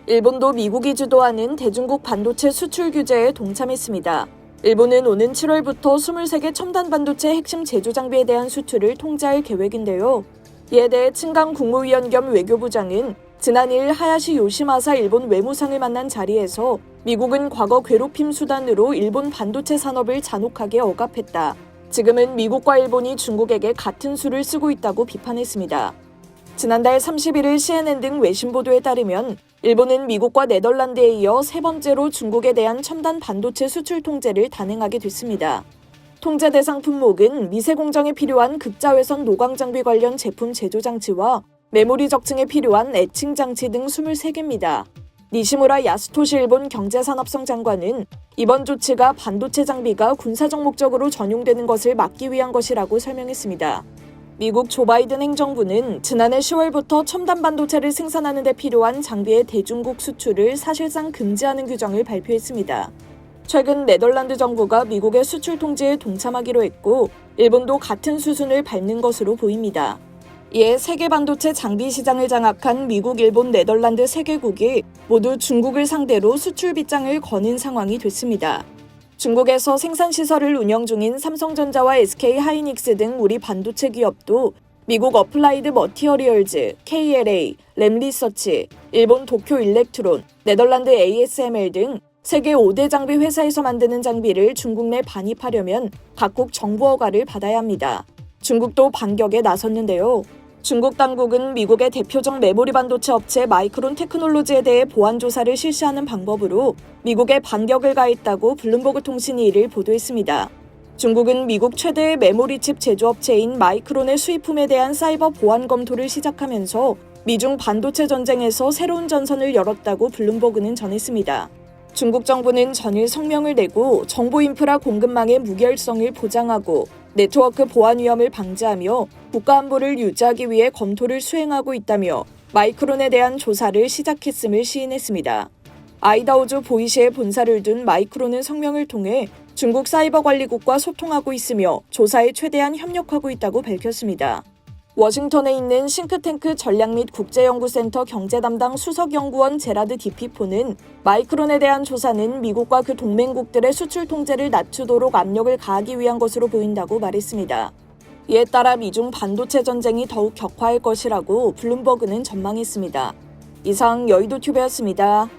일본도 미국이 주도하는 대중국 반도체 수출 규제에 동참했습니다. 일본은 오는 7월부터 23개 첨단 반도체 핵심 제조 장비에 대한 수출을 통제할 계획인데요. 이에 대해 층강 국무위원 겸 외교부장은 지난 2일 하야시 요시마사 일본 외무상을 만난 자리에서 미국은 과거 괴롭힘 수단으로 일본 반도체 산업을 잔혹하게 억압했다. 지금은 미국과 일본이 중국에게 같은 수를 쓰고 있다고 비판했습니다. 지난달 31일 CNN 등 외신 보도에 따르면 일본은 미국과 네덜란드에 이어 세 번째로 중국에 대한 첨단 반도체 수출 통제를 단행하게 됐습니다. 통제 대상 품목은 미세 공정에 필요한 극자외선 노광 장비 관련 제품 제조 장치와 메모리 적층에 필요한 애칭 장치 등 23개입니다. 니시무라 야스토시 일본 경제산업성 장관은 이번 조치가 반도체 장비가 군사적 목적으로 전용되는 것을 막기 위한 것이라고 설명했습니다. 미국 조 바이든 행정부는 지난해 10월부터 첨단 반도체를 생산하는 데 필요한 장비의 대중국 수출을 사실상 금지하는 규정을 발표했습니다. 최근 네덜란드 정부가 미국의 수출 통제에 동참하기로 했고 일본도 같은 수순을 밟는 것으로 보입니다. 이에 세계 반도체 장비 시장을 장악한 미국, 일본, 네덜란드 3개국이 모두 중국을 상대로 수출 빗장을 거는 상황이 됐습니다. 중국에서 생산시설을 운영 중인 삼성전자와 SK하이닉스 등 우리 반도체 기업도 미국 어플라이드 머티어리얼즈, KLA, 램리서치, 일본 도쿄 일렉트론, 네덜란드 ASML 등 세계 5대 장비 회사에서 만드는 장비를 중국 내 반입하려면 각국 정부 허가를 받아야 합니다. 중국도 반격에 나섰는데요. 중국 당국은 미국의 대표적 메모리 반도체 업체 마이크론 테크놀로지에 대해 보안 조사를 실시하는 방법으로 미국에 반격을 가했다고 블룸버그 통신이 이를 보도했습니다. 중국은 미국 최대의 메모리 칩 제조업체인 마이크론의 수입품에 대한 사이버 보안 검토를 시작하면서 미중 반도체 전쟁에서 새로운 전선을 열었다고 블룸버그는 전했습니다. 중국 정부는 전일 성명을 내고 정보 인프라 공급망의 무결성을 보장하고 네트워크 보안 위험을 방지하며 국가 안보를 유지하기 위해 검토를 수행하고 있다며 마이크론에 대한 조사를 시작했음을 시인했습니다. 아이다호주 보이시에 본사를 둔 마이크론은 성명을 통해 중국 사이버관리국과 소통하고 있으며 조사에 최대한 협력하고 있다고 밝혔습니다. 워싱턴에 있는 싱크탱크 전략 및 국제연구센터 경제담당 수석연구원 제라드 디피포는 마이크론에 대한 조사는 미국과 그 동맹국들의 수출 통제를 낮추도록 압력을 가하기 위한 것으로 보인다고 말했습니다. 이에 따라 미중 반도체 전쟁이 더욱 격화할 것이라고 블룸버그는 전망했습니다. 이상 여의도튜브였습니다.